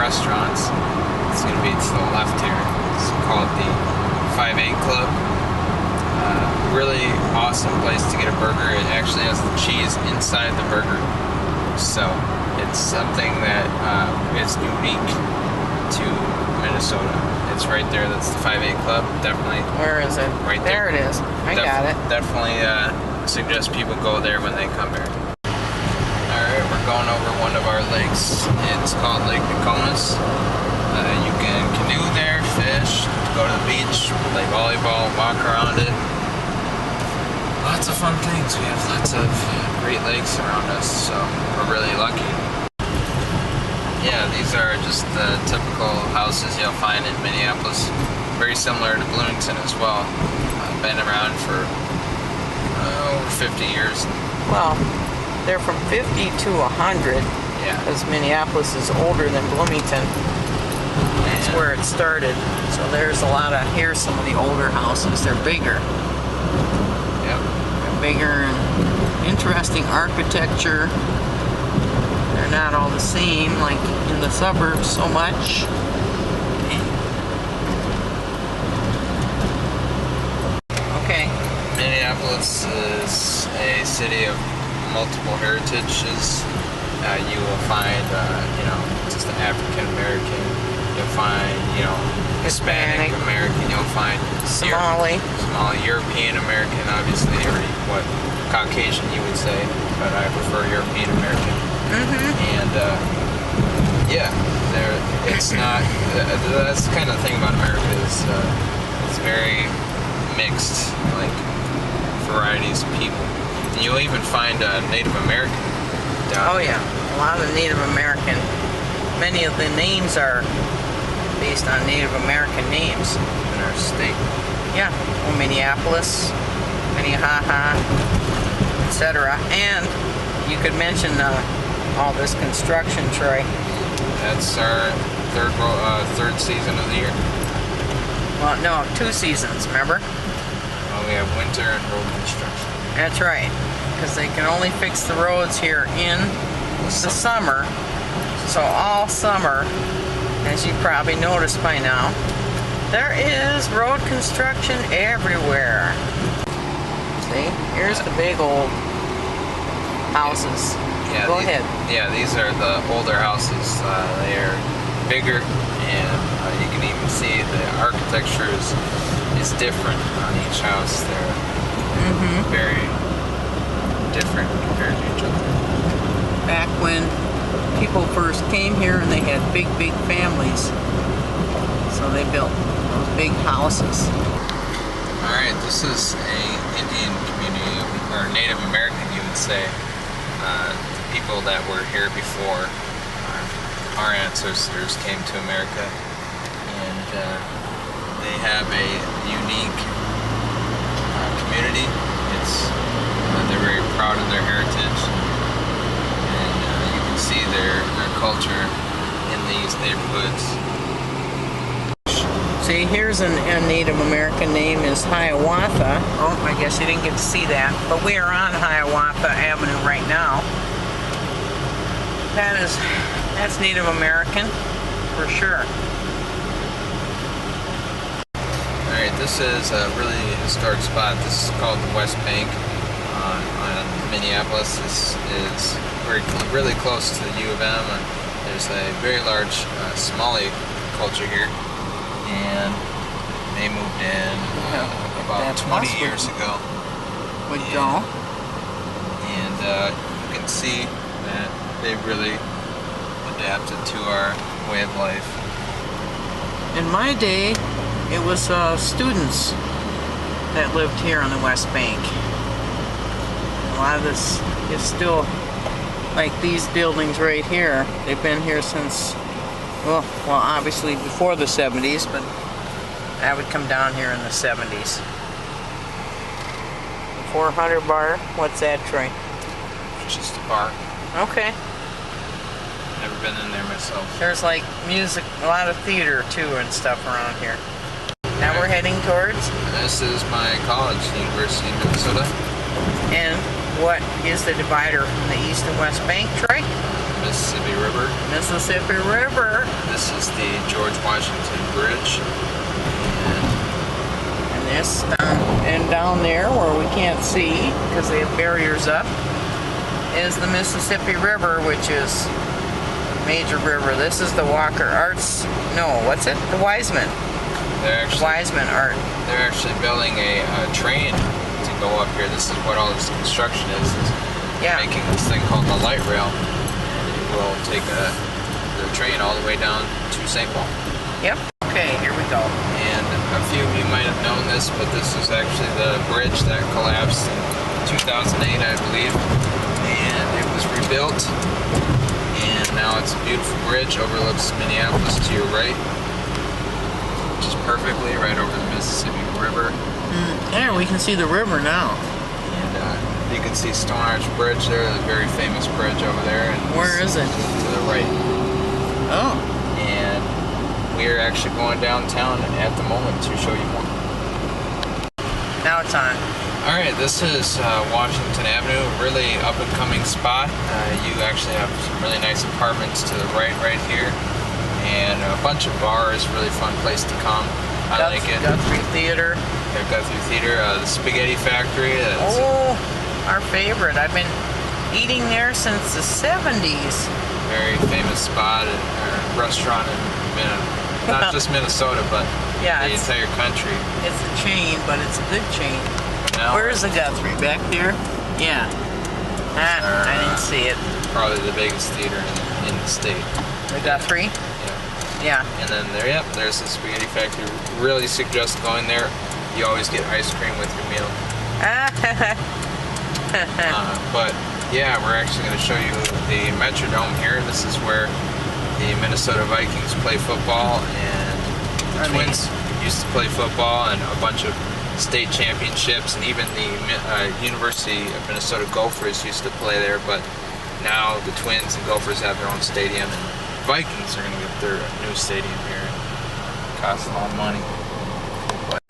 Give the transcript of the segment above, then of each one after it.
restaurants. It's going to be to the left here. It's called the 5-8 Club. Really awesome place to get a burger. It actually has the cheese inside the burger. So it's something that is unique to Minnesota. It's right there. That's the 5-8 Club. Definitely. Where is it? Right there. There it is. I got it. Definitely suggest people go there when they come here. Alright, we're going over one of our lakes. It's called Lake Nokomis. You can canoe there, fish, go to the beach, play volleyball, walk around it. Lots of fun things. We have lots of great lakes around us, so we're really lucky. Yeah, these are just the typical houses you'll find in Minneapolis. Very similar to Bloomington as well. Been around for over 50 years. Well, they're from 50 to 100. Yeah. Because Minneapolis is older than Bloomington. That's where it started. So there's a lot of, here's some of the older houses. They're bigger. Yep. They're bigger and interesting architecture. They're not all the same like in the suburbs so much. Okay. Minneapolis is a city of multiple heritages. You will find, just an African American. You'll find, Hispanic American. You'll find Somali, European American, obviously, or what Caucasian you would say, but I prefer European American. And it's not. That's the kind of thing about America is it's very mixed, like varieties of people. And you'll even find Native American down here. Yeah, a lot of Native American. Many of the names are based on Native American names in our state. Yeah, well, Minneapolis, Minnehaha, etc. And you could mention all this construction, Troy. That's our third season of the year. Well, no, 2 seasons, remember? Well, we have winter and road construction. That's right, because they can only fix the roads here in the summer. So all summer, as you probably noticed by now, there is road construction everywhere. See, here's the big old houses. Yeah, Go ahead. Yeah, these are the older houses. They are bigger, and you can even see the architecture is different on each house. They're very different compared to each other. Back when people first came here and they had big families, so they built those big houses. All right, this is a Indian community, or Native American, you would say. The people that were here before our ancestors came to America, and they have a unique community. They're very proud of their heritage, and you can see their culture in these neighborhoods. See, here's a Native American name is Hiawatha. Oh, I guess you didn't get to see that, but we are on Hiawatha Avenue right now. That's Native American for sure. Alright, this is a really historic spot. This is called the West Bank on Minneapolis. This is really close to the U of M. There's a very large Somali culture here, and they moved in about 20 years ago. And you can see that they really adapted to our way of life. In my day, it was students that lived here on the West Bank. A lot of this is still, like these buildings right here, they've been here since, well obviously before the 70s, but I would come down here in the 70s. The 400 bar, what's that, Troy? Just a bar. Okay. Never been in there myself. There's like music, a lot of theater too and stuff around here. Now we're heading towards? This is my college, University of Minnesota. And What is the divider from the East and West Bank, Troy? Mississippi River. Mississippi River. This is the George Washington Bridge. And this down there where we can't see because they have barriers up is the Mississippi River, which is a major river. This is the Walker Arts. No, what's it? The Wiseman. Wiseman Art. They're actually building a train to go up here. This is what all this construction is making this thing called the light rail. And it will take the train all the way down to St. Paul. Yep. Okay, here we go. And a few of you might have known this, but this is actually the bridge that collapsed in 2008, I believe. And it was rebuilt. And now it's a beautiful bridge, overlooks Minneapolis to your right. Just perfectly right over the Mississippi River. There, we can see the river now. And you can see Stone Arch Bridge there, the very famous bridge over there. And where is it? To the right. Oh. And we are actually going downtown at the moment to show you more. Now it's on. Alright, this is Washington Avenue, a really up-and-coming spot. You actually have some really nice apartments to the right here. And a bunch of bars, really fun place to come. I like it. Guthrie Theater. Yeah, Guthrie Theater, the Spaghetti Factory. Oh, our favorite. I've been eating there since the 70s. Very famous spot and restaurant in not just Minnesota, but the entire country. It's a chain, but it's a good chain. Now, where is the Guthrie? Back there? Yeah. I didn't see it. Probably the biggest theater in the state. The Guthrie? Yeah. And then there's the Spaghetti Factory. Really suggest going there. You always get ice cream with your meal. But yeah, we're actually going to show you the Metrodome here. This is where the Minnesota Vikings play football, and the Twins used to play football, and a bunch of state championships, and even the University of Minnesota Gophers used to play there. But now the Twins and Gophers have their own stadium, and Vikings are going to get their new stadium here. It costs a lot of money. But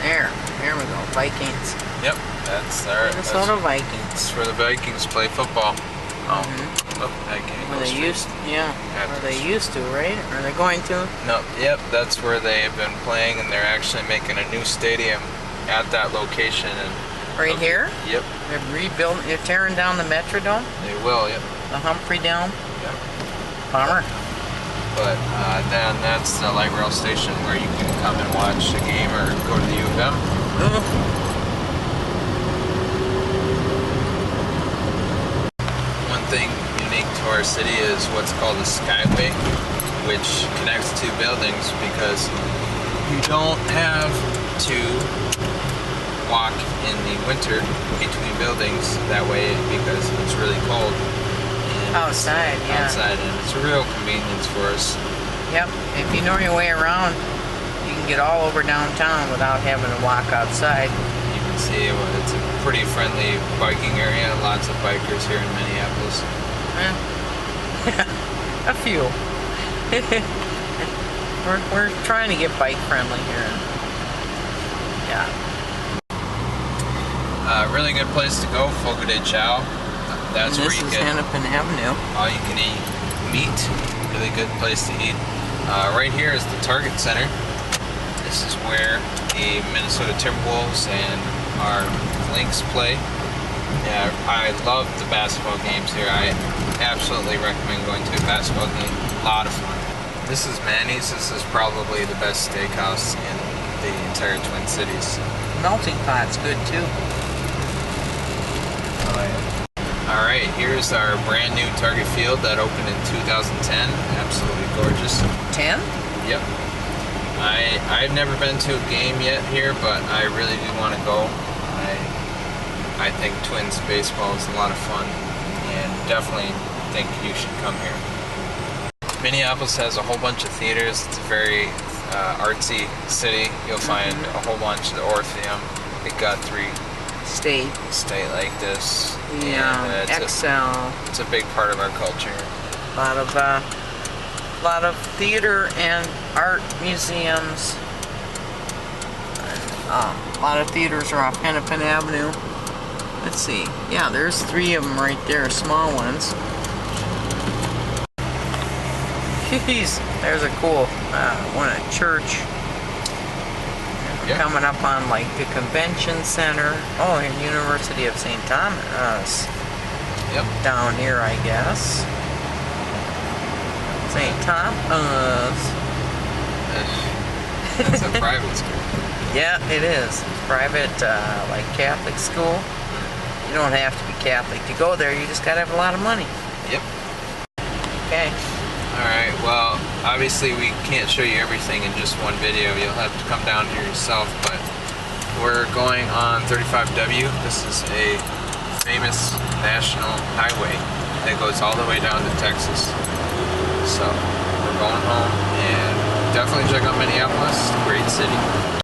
there we go. Vikings. Yep, that's our Minnesota Vikings. That's where the Vikings play football. That game Where they used to, right? Are they going to? No, yep, that's where they have been playing, and they're actually making a new stadium at that location. And right here? Yep. They're rebuilding. They're tearing down the Metrodome. They will. Yep. The Humphrey Dome. Yep. Bummer. But then that's the light rail station where you can come and watch a game or go to the U of M. One thing unique to our city is what's called the Skyway, which connects two buildings, because you don't have to walk in the winter between buildings that way, because it's really cold. Outside, Outside, and it's a real convenience for us. Yep, if you know your way around, you can get all over downtown without having to walk outside. You can see it's a pretty friendly biking area. Lots of bikers here in Minneapolis. A few. we're trying to get bike friendly here. Yeah. Really good place to go, Fogo de Chao. That's where you get Hennepin Avenue. all you can eat meat. Really good place to eat. Right here is the Target Center. This is where the Minnesota Timberwolves and our Lynx play. Yeah, I love the basketball games here. I absolutely recommend going to a basketball game. A lot of fun. This is Manny's. This is probably the best steakhouse in the entire Twin Cities. Melting pot's good too. Oh, yeah. Alright, here's our brand new Target Field that opened in 2010. Absolutely gorgeous. 10? Yep. I've never been to a game yet here, but I really do want to go. I think Twins baseball is a lot of fun, and definitely think you should come here. Minneapolis has a whole bunch of theaters. It's a very artsy city. You'll find a whole bunch of the Orpheum, the Guthrie, State like this. Yeah, Excel. It's a big part of our culture. A lot of theater and art museums. A lot of theaters are off Hennepin Avenue. Let's see. Yeah, there's 3 of them right there, small ones. Jeez, there's a cool one at church. Yeah. Coming up on like the convention center. Oh, and University of St. Thomas. Yep. Down here, I guess. St. Thomas. That's a private school. Yeah, it is. Private, like Catholic school. You don't have to be Catholic to go there. You just gotta have a lot of money. Yep. Okay. Alright, well, obviously we can't show you everything in just one video. You'll have to come down here yourself, but we're going on 35W. This is a famous national highway that goes all the way down to Texas. So, we're going home, and definitely check out Minneapolis. Great city.